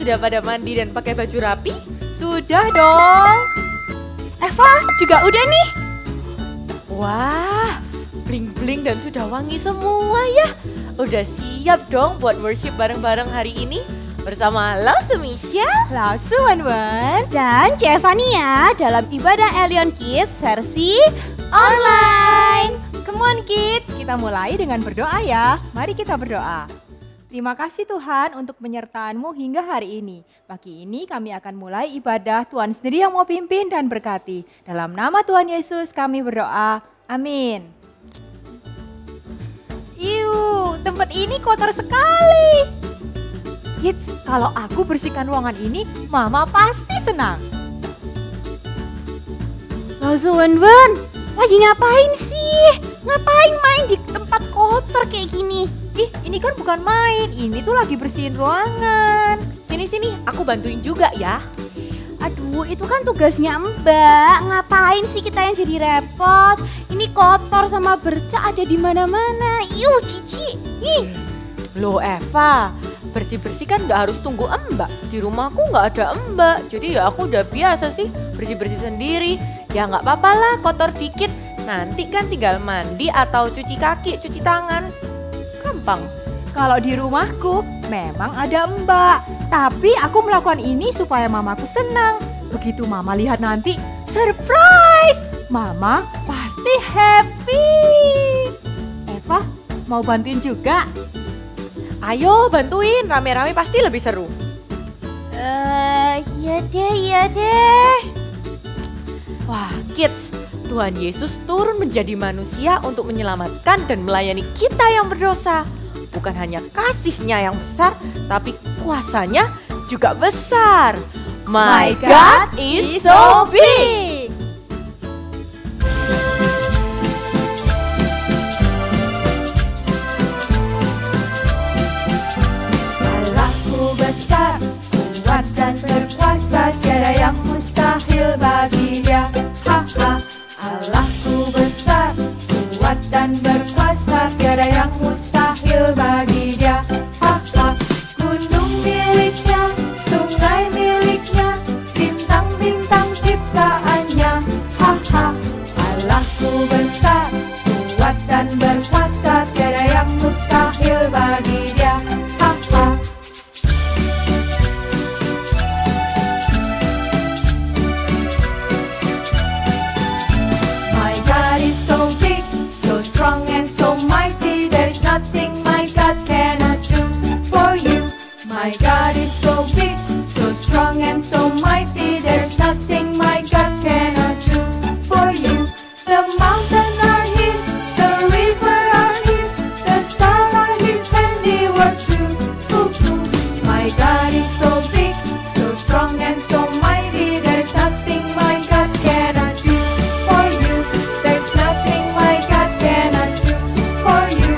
sudah pada mandi dan pakai baju rapi? Sudah dong. Eva juga udah nih. Wah, bling-bling dan sudah wangi semua ya. Udah siap dong buat worship bareng-bareng hari ini bersama Lause Michelle, Lause Wan-Wan, dan Cevania dalam ibadah Elion Kids versi online. Come on kids, kita mulai dengan berdoa ya. Mari kita berdoa. Terima kasih Tuhan untuk penyertaan-Mu hingga hari ini. Pagi ini kami akan mulai ibadah, Tuhan sendiri yang mau pimpin dan berkati. Dalam nama Tuhan Yesus kami berdoa, amin. Tempat ini kotor sekali. Kids, kalau aku bersihkan ruangan ini, Mama pasti senang. Lause Wan-Wan, lagi ngapain sih? Ngapain main di tempat kotor kayak gini? Ini kan bukan main, ini tuh lagi bersihin ruangan. Sini, aku bantuin juga ya. Aduh, itu kan tugasnya Mbak. Ngapain sih kita yang jadi repot? Ini kotor sama bercak ada di mana-mana. Iuh, cici. Loh Eva, bersih-bersih kan nggak harus tunggu Mbak. Di rumahku nggak ada Mbak, jadi ya aku udah biasa sih bersih-bersih sendiri. Ya nggak apa-apa lah kotor dikit. Nanti kan tinggal mandi atau cuci kaki, cuci tangan. Gampang. Kalau di rumahku memang ada Mbak, tapi aku melakukan ini supaya mamaku senang. Begitu mama lihat nanti, surprise! Mama pasti happy. Eva, mau bantuin juga? Ayo bantuin, rame-rame pasti lebih seru. Iya deh. Wah, kids, Tuhan Yesus turun menjadi manusia untuk menyelamatkan dan melayani kita yang berdosa. Bukan hanya kasih-Nya yang besar, tapi kuasa-Nya juga besar. My God is so big. Allahku besar, kuat dan berkuasa, tiada yang mustahil bagi Dia. Ha ha. Allahku besar, kuat dan berkuasa, tiada yang mustahil bagi Dia. Ha ha. Gunung miliknya, sungai miliknya, bintang-bintang ciptaannya. Ha ha. Allahku besar, kuat dan berkuasa, tiada yang mustahil bagi Dia. Ha ha. My God is so big, so strong and so mighty. There's nothing my God cannot do for you. My God is so big, so strong and so mighty. There's nothing my God cannot do for you. The mountains are His, the river are His, the stars are His handiwork too. My God is so big, so strong and so mighty. There's nothing my God cannot do for you. There's nothing my God cannot do for you.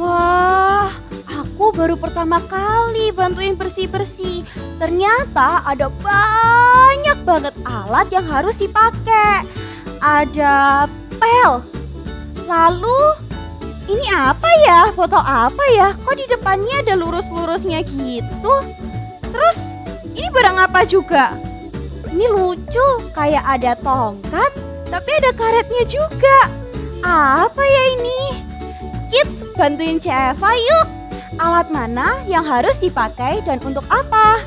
Wah, aku baru pertama kali bantuin bersih-bersih. Ternyata ada banyak banget alat yang harus dipakai. Ada pel. Lalu, ini apa ya? Botol apa ya? Kok di depannya ada lurus-lurusnya gitu? Terus, ini barang apa juga? Ini lucu, kayak ada tongkat, tapi ada karetnya juga. Apa ya ini? Kids, bantuin Ceva yuk. Alat mana yang harus dipakai dan untuk apa?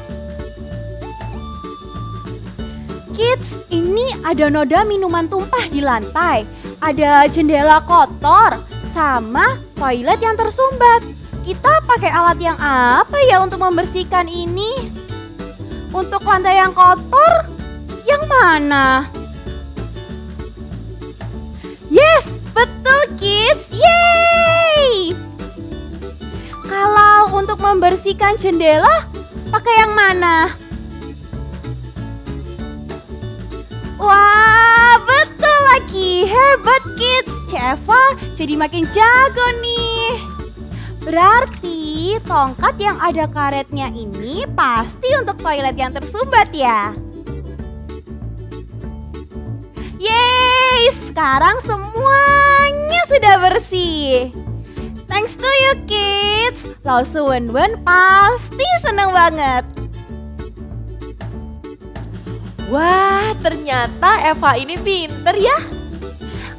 Kids, ini ada noda minuman tumpah di lantai. Ada jendela kotor sama toilet yang tersumbat. Kita pakai alat yang apa ya untuk membersihkan ini? Untuk lantai yang kotor, yang mana? Yes, betul kids. Yeay! Kalau untuk membersihkan jendela, pakai yang mana? Wah, betul lagi. Hebat kids. Ceva jadi makin jago nih. Berarti tongkat yang ada karetnya ini pasti untuk toilet yang tersumbat ya. Yeay, Yeay, sekarang semuanya sudah bersih. Thanks to you kids. Lausu Wen pasti seneng banget. Wah, ternyata Eva ini pinter ya.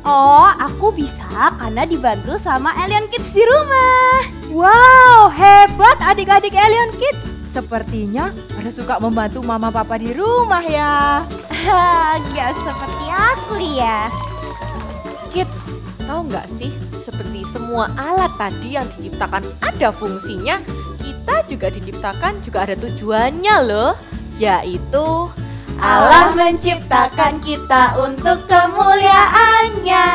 Oh, aku bisa karena dibantu sama Alien Kids di rumah. Wow, hebat adik-adik Alien Kids. Sepertinya pada suka membantu mama papa di rumah ya. Gak seperti aku ya. Kids, tahu nggak sih? Seperti semua alat tadi yang diciptakan ada fungsinya, kita juga diciptakan juga ada tujuannya loh. Yaitu Allah menciptakan kita untuk kemuliaannya.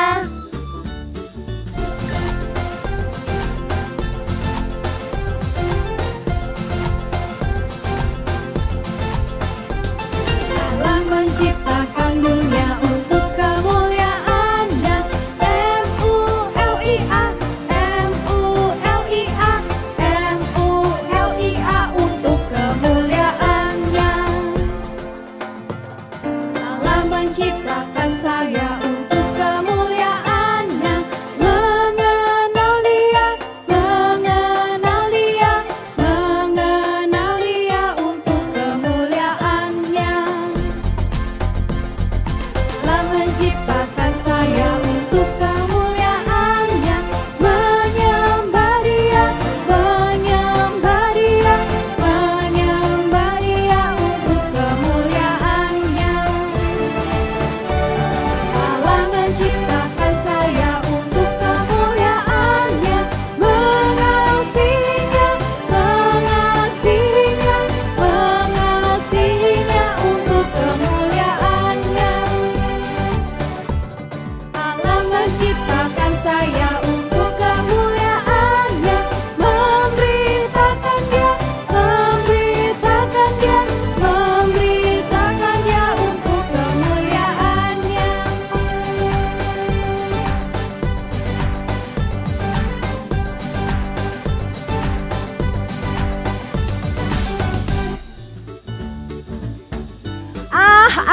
Allah menciptakan dunia untuk kemuliaannya. M-U-L-I-A, M-U-L-I-A, M-U-L-I-A untuk kemuliaannya. Allah menciptakan saya untuk kemuliaannya. Mengenal dia, mengenal dia, mengenal dia untuk kemuliaannya. Allah menciptakan saya untuk kemuliaannya. Menyembah dia, menyembah dia, menyembah dia untuk kemuliaannya. Allah menciptakan saya untuk kemuliaannya. Mengasihinya, mengasihinya, mengasihinya untuk kemuliaannya. Allah menciptakan saya untuk kemuliaannya. Memberitakan dia, memberitakan dia, memberitakan dia untuk kemuliaannya.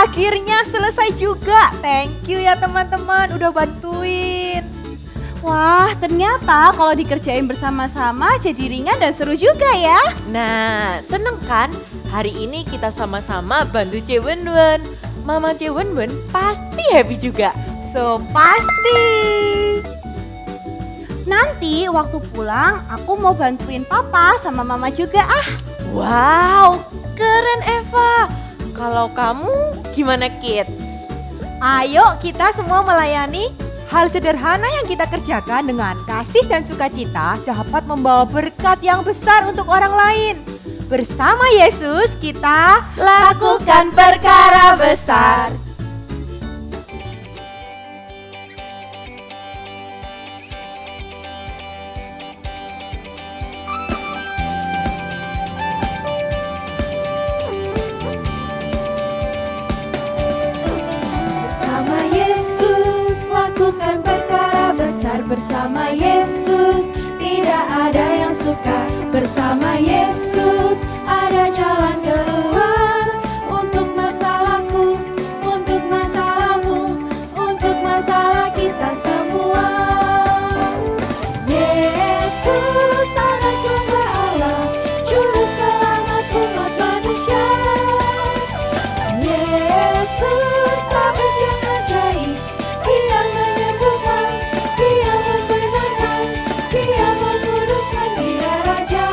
Akhirnya selesai juga. Thank you ya teman-teman udah bantuin. Wah, ternyata kalau dikerjain bersama-sama jadi ringan dan seru juga ya. Nah, seneng kan? Hari ini kita sama-sama bantu Cewenwen. Mama Cewenwen pasti happy juga. So pasti. Nanti waktu pulang aku mau bantuin papa sama mama juga ah. Wow, keren Eva. Kalau kamu gimana Kids? Ayo kita semua melayani. Hal sederhana yang kita kerjakan dengan kasih dan sukacita dapat membawa berkat yang besar untuk orang lain. Bersama Yesus kita Lakukan perkara besar. Bersama Yesus lakukan perkara besar. Bersama Yesus tidak ada yang suka. Bersama Yesus ada jalan keluar. Untuk masalahku, untuk masalahmu, untuk masalah kita semua. Yesus anak domba Allah, juru selamat umat manusia. Yesus tabib yang ajaib, Dia menyembuhkan, Dia membenarkan, Dia menguduskan, Dia Raja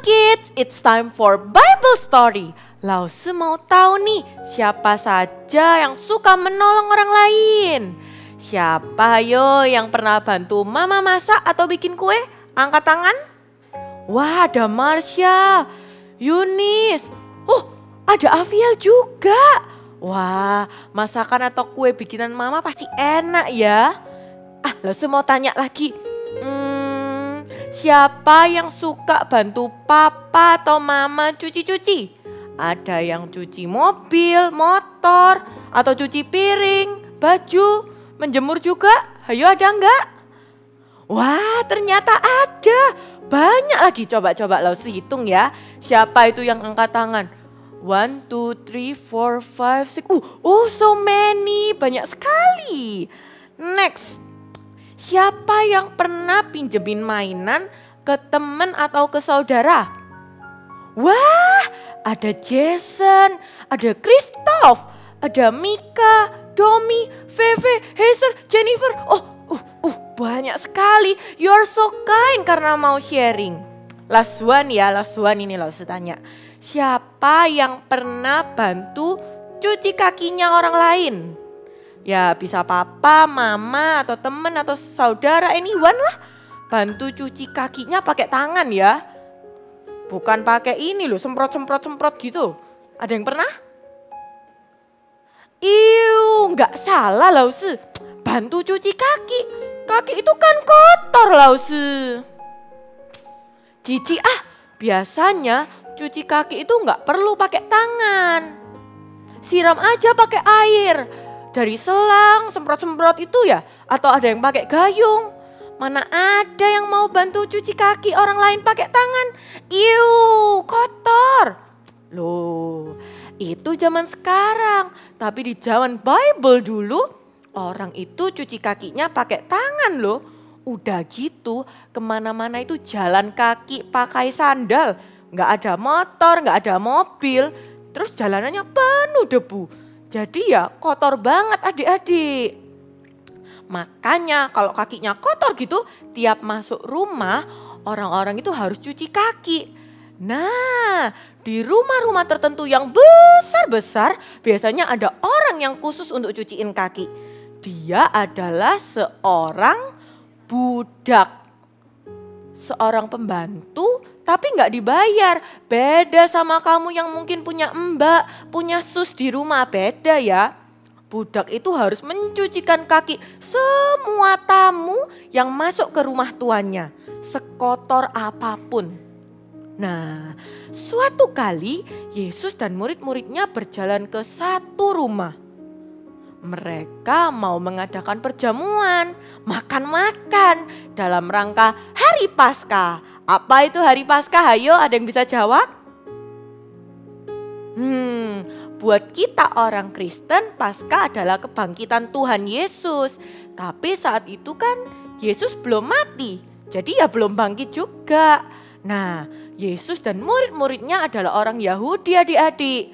kids, it's time for Bible story. Lause mau tahu nih siapa saja yang suka menolong orang lain. Siapa ayo yang pernah bantu mama masak atau bikin kue? Angkat tangan. Wah, ada Marsha, Yunis. Oh, ada Aviel juga. Wah, masakan atau kue bikinan mama pasti enak ya. Lause mau tanya lagi. Siapa yang suka bantu papa atau mama cuci-cuci? Ada yang cuci mobil, motor, atau cuci piring, baju, menjemur juga? Hayo, ada enggak? Wah, ternyata ada. Banyak lagi. Coba Lause hitung ya. Siapa itu yang angkat tangan? 1, 2, 3, 4, 5, 6. Oh, so many. Banyak sekali. Next. Siapa yang pernah pinjemin mainan ke teman atau ke saudara? Wah, ada Jason, ada Christoph, ada Mika, Domi, Feve, Hazel, Jennifer. Banyak sekali. You're so kind karena mau sharing. Last one ini Lause tanya. Siapa yang pernah bantu cuci kakinya orang lain? Ya bisa papa, mama, atau temen, atau saudara, anyone lah. Bantu cuci kakinya pakai tangan ya. Bukan pakai ini loh, semprot gitu. Ada yang pernah? Nggak salah Lause. Bantu cuci kaki. Kaki itu kan kotor Lause. Cici biasanya cuci kaki itu nggak perlu pakai tangan. Siram aja pakai air. Dari selang, semprot-semprot itu ya? Atau ada yang pakai gayung? Mana ada yang mau bantu cuci kaki orang lain pakai tangan? Kotor. Loh, itu zaman sekarang. Tapi di zaman Bible dulu, orang itu cuci kakinya pakai tangan loh. Udah gitu, kemana-mana itu jalan kaki pakai sandal. Nggak ada motor, nggak ada mobil. Terus jalanannya penuh debu. Jadi ya kotor banget adik-adik. Makanya kalau kakinya kotor gitu, tiap masuk rumah orang-orang itu harus cuci kaki. Nah, di rumah-rumah tertentu yang besar-besar biasanya ada orang yang khusus untuk cuciin kaki. Dia adalah seorang budak. Seorang pembantu tapi nggak dibayar. Beda sama kamu yang mungkin punya mbak, punya sus di rumah, beda ya. Budak itu harus mencucikan kaki semua tamu yang masuk ke rumah tuannya, sekotor apapun. Nah, suatu kali Yesus dan murid-muridnya berjalan ke satu rumah. Mereka mau mengadakan perjamuan, makan-makan dalam rangka Hari Paskah. Apa itu Hari Paskah? Hayo, ada yang bisa jawab? Buat kita orang Kristen, Paskah adalah kebangkitan Tuhan Yesus. Tapi saat itu kan Yesus belum mati, jadi ya belum bangkit juga. Nah, Yesus dan murid-muridnya adalah orang Yahudi adik-adik.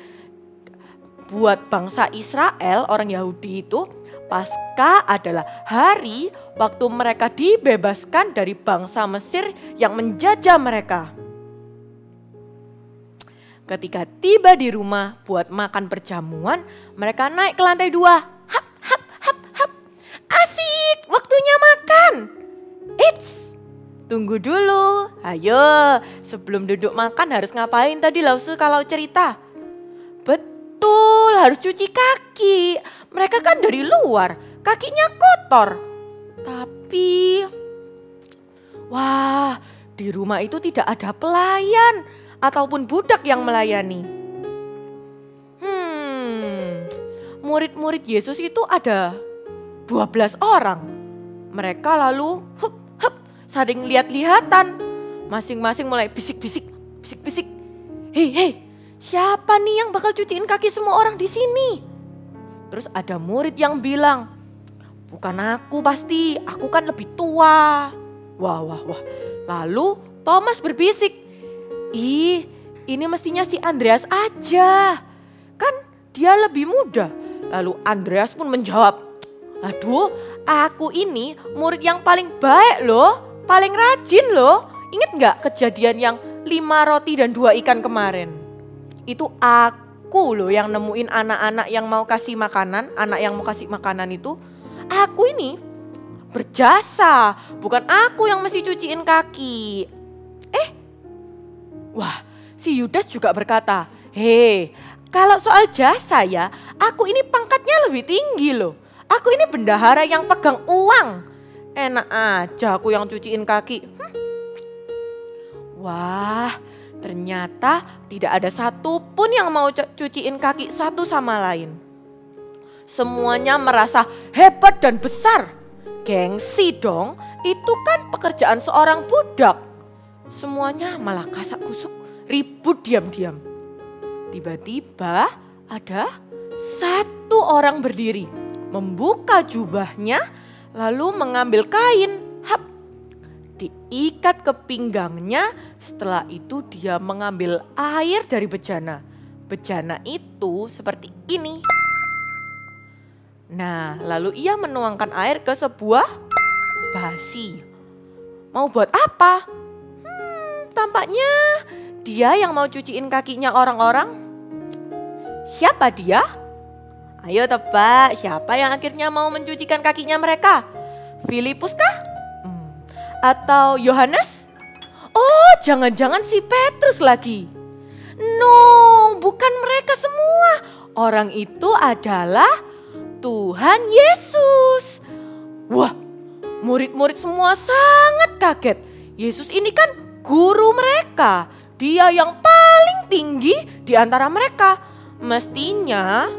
Buat bangsa Israel, orang Yahudi itu, Paskah adalah hari waktu mereka dibebaskan dari bangsa Mesir yang menjajah mereka. Ketika tiba di rumah buat makan perjamuan, mereka naik ke lantai 2. Hap, hap, hap, hap. Asik, waktunya makan. Eits, tunggu dulu. Ayo, sebelum duduk makan harus ngapain tadi Lause kalau cerita? Betul, harus cuci kaki. Mereka kan dari luar, kakinya kotor. Tapi, wah, di rumah itu tidak ada pelayan ataupun budak yang melayani. Murid-murid Yesus itu ada 12 orang. Mereka lalu saling lihat-lihatan. Masing-masing mulai bisik-bisik. Hei, siapa nih yang bakal cuciin kaki semua orang di sini? Terus ada murid yang bilang, bukan aku pasti, aku kan lebih tua. Wah. Lalu Thomas berbisik, ini mestinya si Andreas aja. Kan dia lebih muda. Lalu Andreas pun menjawab, aduh, aku ini murid yang paling baik loh, paling rajin loh. Ingat gak kejadian yang roti dan 2 ikan kemarin. Itu aku loh yang nemuin anak-anak yang mau kasih makanan, anak yang mau kasih makanan itu. Aku ini berjasa, bukan aku yang mesti cuciin kaki. Wah, si Yudas juga berkata, "Hei, kalau soal jasa ya, aku ini pangkatnya lebih tinggi loh. Aku ini bendahara yang pegang uang. Enak aja aku yang cuciin kaki." Wah, ternyata tidak ada satupun yang mau cuciin kaki satu sama lain. Semuanya merasa hebat dan besar. Gengsi dong, itu kan pekerjaan seorang budak. Semuanya malah kasak kusuk, ribut diam-diam. Tiba-tiba ada satu orang berdiri, membuka jubahnya, lalu mengambil kain, diikat ke pinggangnya. Setelah itu dia mengambil air dari bejana. Bejana itu seperti ini. Nah, lalu ia menuangkan air ke sebuah basi. Mau buat apa? Tampaknya dia yang mau cuciin kakinya orang-orang. Siapa dia? Ayo tebak, siapa yang akhirnya mau mencucikan kakinya mereka? Filipus kah? Atau Yohanes? Oh, jangan-jangan si Petrus lagi. No, bukan mereka semua. Orang itu adalah Tuhan Yesus. Wah, murid-murid semua sangat kaget. Yesus ini kan guru mereka. Dia yang paling tinggi di antara mereka. Mestinya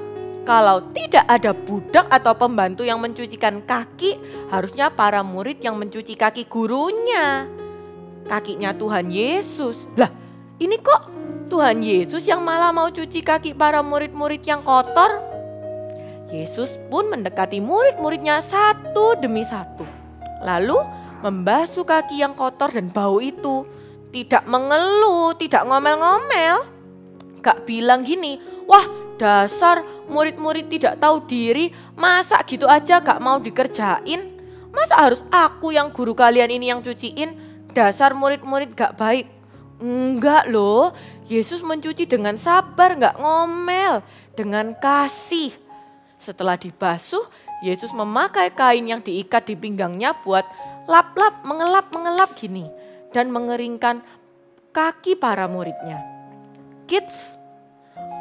kalau tidak ada budak atau pembantu yang mencucikan kaki, harusnya para murid yang mencuci kaki gurunya. Kakinya Tuhan Yesus. Lah, ini kok Tuhan Yesus yang malah mau cuci kaki para murid-murid yang kotor? Yesus pun mendekati murid-muridnya satu demi satu. Lalu membasuh kaki yang kotor dan bau itu. Tidak mengeluh, tidak ngomel-ngomel. Gak bilang gini, "Wah, dasar murid-murid tidak tahu diri, masa gitu aja gak mau dikerjain? Masa harus aku yang guru kalian ini yang cuciin? Dasar murid-murid gak baik." Enggak loh, Yesus mencuci dengan sabar, gak ngomel, dengan kasih. Setelah dibasuh, Yesus memakai kain yang diikat di pinggangnya buat lap-lap, mengelap-mengelap gini. Dan mengeringkan kaki para muridnya. Kids,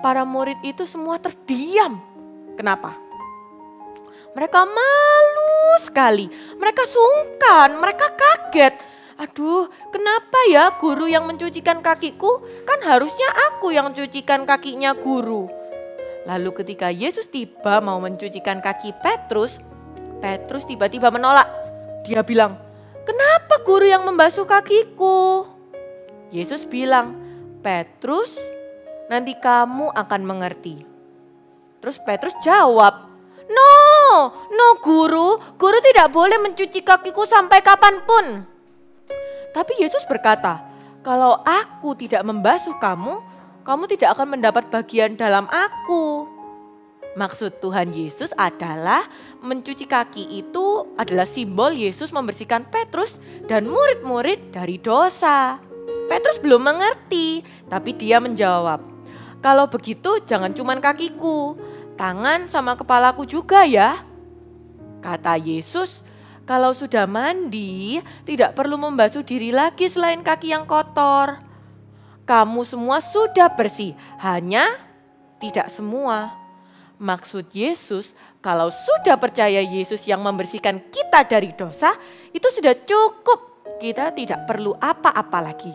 para murid itu semua terdiam. Kenapa? Mereka malu sekali, mereka sungkan, mereka kaget. Aduh, kenapa ya guru yang mencucikan kakiku? Kan harusnya aku yang cucikan kakinya guru. Lalu ketika Yesus tiba mau mencucikan kaki Petrus, Petrus tiba-tiba menolak. Dia bilang, "Kenapa guru yang membasuh kakiku?" Yesus bilang, "Petrus, nanti kamu akan mengerti." Terus Petrus jawab, No guru tidak boleh mencuci kakiku sampai kapanpun." Tapi Yesus berkata, "Kalau aku tidak membasuh kamu, kamu tidak akan mendapat bagian dalam aku." Maksud Tuhan Yesus adalah mencuci kaki itu adalah simbol Yesus membersihkan Petrus dan murid-murid dari dosa. Petrus belum mengerti, tapi dia menjawab, "Kalau begitu jangan cuma kakiku, tangan sama kepalaku juga ya." Kata Yesus, kalau sudah mandi tidak perlu membasuh diri lagi selain kaki yang kotor. Kamu semua sudah bersih, hanya tidak semua. Maksud Yesus, kalau sudah percaya Yesus yang membersihkan kita dari dosa, itu sudah cukup. Kita tidak perlu apa-apa lagi.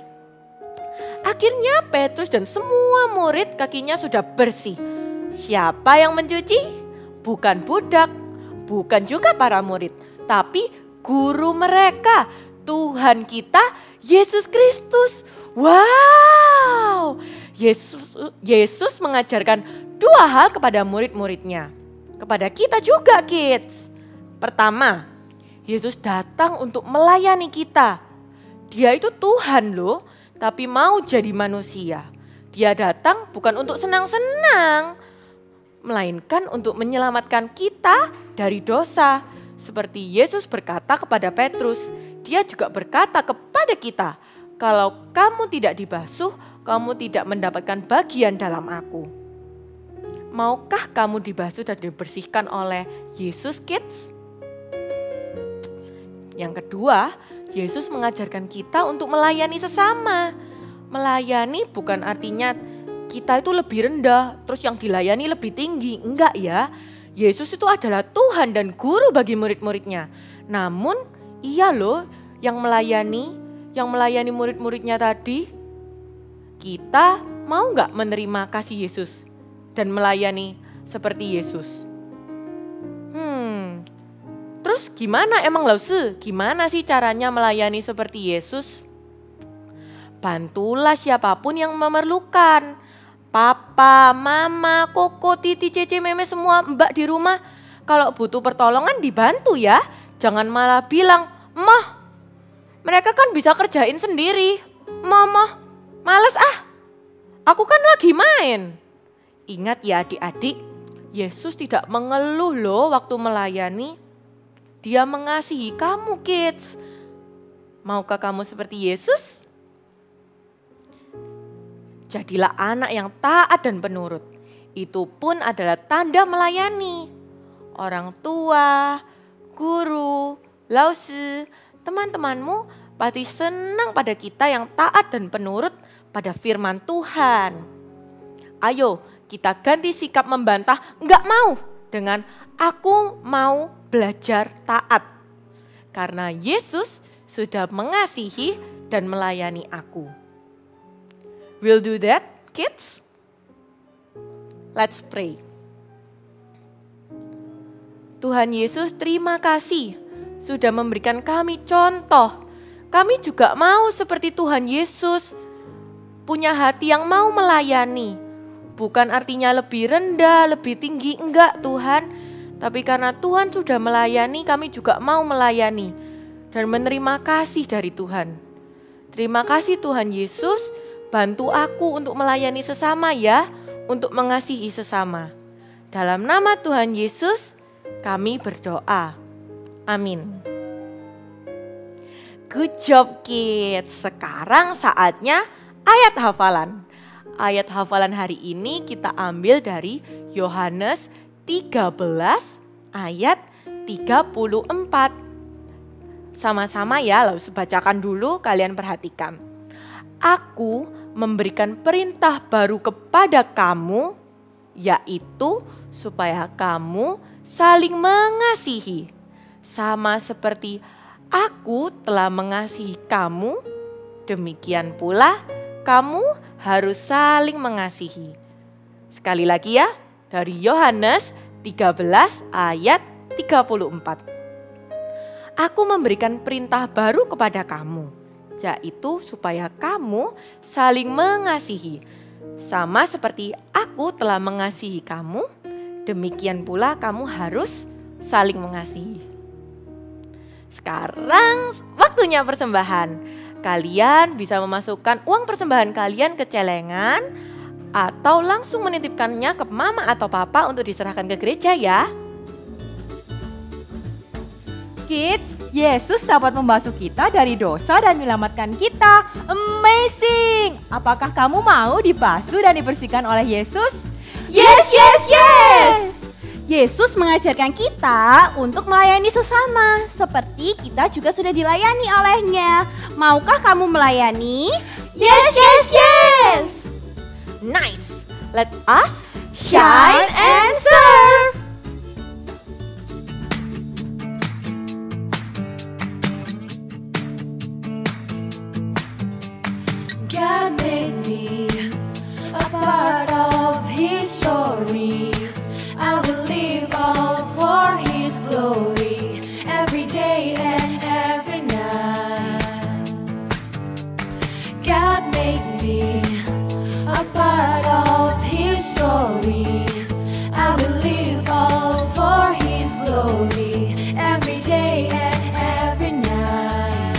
Akhirnya Petrus dan semua murid kakinya sudah bersih. Siapa yang mencuci? Bukan budak, bukan juga para murid, tapi guru mereka, Tuhan kita, Yesus Kristus. Wow, Yesus mengajarkan 2 hal kepada murid-muridnya. Kepada kita juga, kids. Pertama, Yesus datang untuk melayani kita. Dia itu Tuhan loh, tapi mau jadi manusia. Dia datang bukan untuk senang-senang, melainkan untuk menyelamatkan kita dari dosa. Seperti Yesus berkata kepada Petrus, dia juga berkata kepada kita, Kalau kamu tidak dibasuh, kamu tidak mendapatkan bagian dalam aku. Maukah kamu dibasuh dan dibersihkan oleh Yesus, kids? Yang kedua, Yesus mengajarkan kita untuk melayani sesama. Melayani bukan artinya kita itu lebih rendah, terus yang dilayani lebih tinggi. Enggak ya, Yesus itu adalah Tuhan dan guru bagi murid-muridnya. Namun, iya loh yang melayani murid-muridnya tadi. Kita mau enggak menerima kasih Yesus dan melayani seperti Yesus? Terus gimana emang Lause? Gimana sih caranya melayani seperti Yesus? Bantulah siapapun yang memerlukan. Papa, mama, koko, titi, cece, meme, semua mbak di rumah. Kalau butuh pertolongan dibantu ya. Jangan malah bilang, "Mah, mereka kan bisa kerjain sendiri. Mama, males ah. Aku kan lagi main." Ingat ya adik-adik, Yesus tidak mengeluh loh waktu melayani. Dia mengasihi kamu, kids. Maukah kamu seperti Yesus? Jadilah anak yang taat dan penurut. Itu pun adalah tanda melayani. Orang tua, guru, lause, teman-temanmu pasti senang pada kita yang taat dan penurut pada firman Tuhan. Ayo kita ganti sikap membantah enggak mau dengan aku mau belajar taat. Karena Yesus sudah mengasihi dan melayani aku. Will do that, kids? Let's pray. Tuhan Yesus, terima kasih sudah memberikan kami contoh. Kami juga mau seperti Tuhan Yesus, punya hati yang mau melayani. Bukan artinya lebih rendah, lebih tinggi, enggak Tuhan. Tapi karena Tuhan sudah melayani, kami juga mau melayani dan menerima kasih dari Tuhan. Terima kasih Tuhan Yesus, bantu aku untuk melayani sesama ya, untuk mengasihi sesama. Dalam nama Tuhan Yesus, kami berdoa. Amin. Good job kids. Sekarang saatnya ayat hafalan. Ayat hafalan hari ini kita ambil dari Yohanes 13 ayat 34. Sama-sama ya, lalu bacakan dulu, kalian perhatikan. Aku memberikan perintah baru kepada kamu, yaitu supaya kamu saling mengasihi. Sama seperti aku telah mengasihi kamu, demikian pula kamu harus saling mengasihi. Sekali lagi ya, dari Yohanes 13 ayat 34. Aku memberikan perintah baru kepada kamu, yaitu supaya kamu saling mengasihi. Sama seperti aku telah mengasihi kamu, demikian pula kamu harus saling mengasihi. Sekarang waktunya persembahan. Kalian bisa memasukkan uang persembahan kalian ke celengan atau langsung menitipkannya ke mama atau papa untuk diserahkan ke gereja ya. Kids, Yesus dapat membasuh kita dari dosa dan menyelamatkan kita. Amazing! Apakah kamu mau dibasuh dan dibersihkan oleh Yesus? Yes, yes, yes! Yesus mengajarkan kita untuk melayani sesama, seperti kita juga sudah dilayani olehnya. Maukah kamu melayani? Yes, yes, yes! Nice! Let us Shine and serve! God made me a part of His story. I will live all for His glory every day and every night. God made me a part of His story. I will live all for His glory every day and every night.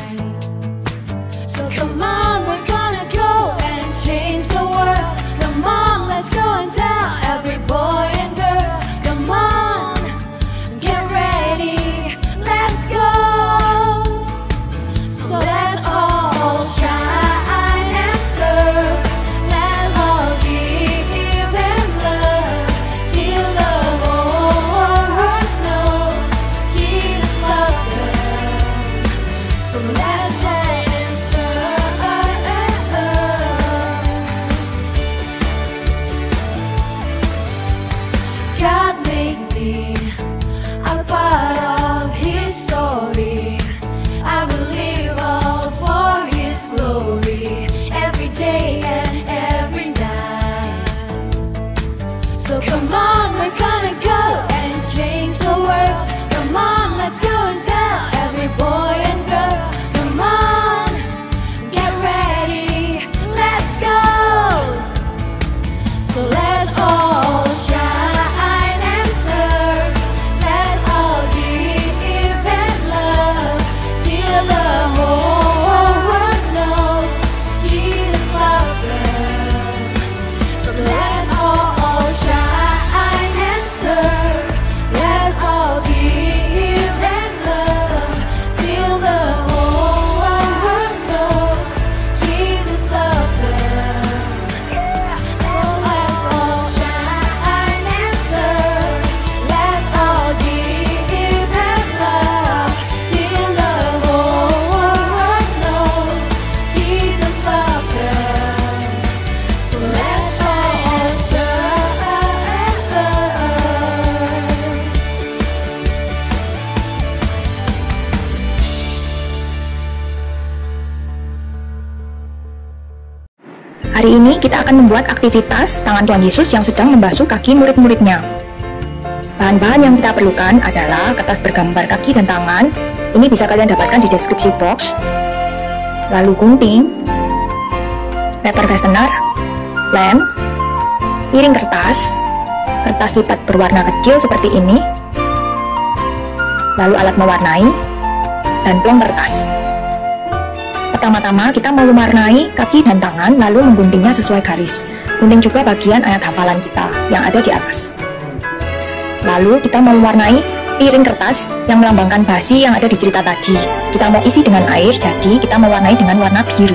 So come on, we're gonna go and change the world. Come on, let's go and tell every boy and girl. Come on, get ready, let's go. So let's all shine. Hari ini kita akan membuat aktivitas tangan Tuhan Yesus yang sedang membasuh kaki murid-muridnya. Bahan-bahan yang kita perlukan adalah kertas bergambar kaki dan tangan. Ini bisa kalian dapatkan di deskripsi box. Lalu gunting, paper fastener, lem, piring kertas lipat berwarna kecil seperti ini, lalu alat mewarnai, dan plong kertas. Pertama-tama kita mau mewarnai kaki dan tangan lalu mengguntingnya sesuai garis. Gunting juga bagian ayat hafalan kita yang ada di atas. Lalu kita mau mewarnai piring kertas yang melambangkan basi yang ada di cerita tadi. Kita mau isi dengan air, jadi kita mewarnai dengan warna biru.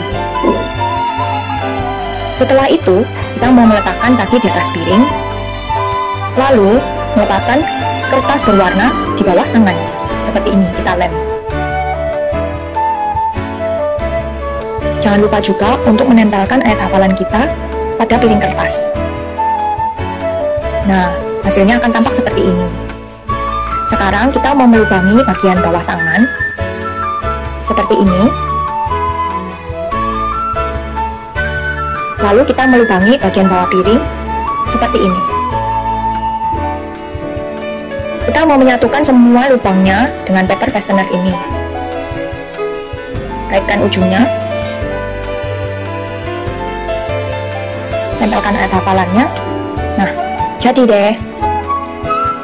Setelah itu, kita mau meletakkan kaki di atas piring, lalu meletakkan kertas berwarna di bawah tangan. Seperti ini, kita lem. Jangan lupa juga untuk menempelkan ayat hafalan kita pada piring kertas. Nah, hasilnya akan tampak seperti ini. Sekarang kita mau melubangi bagian bawah tangan seperti ini. Lalu kita melubangi bagian bawah piring seperti ini. Kita mau menyatukan semua lubangnya dengan paper fastener ini. Kaitkan ujungnya. Tempelkan ayat hafalannya. Nah, jadi deh.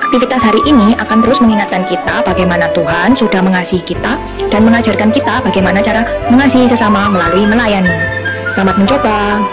Aktivitas hari ini akan terus mengingatkan kita bagaimana Tuhan sudah mengasihi kita dan mengajarkan kita bagaimana cara mengasihi sesama melalui melayani. Selamat mencoba.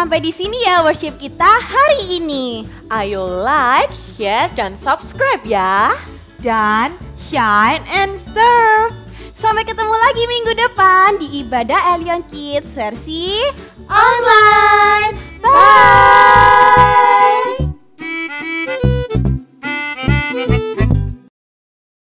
Sampai di sini ya worship kita hari ini. Ayo like, share, dan subscribe ya. Dan shine and serve. Sampai ketemu lagi minggu depan di ibadah Elion Kids versi online. Bye.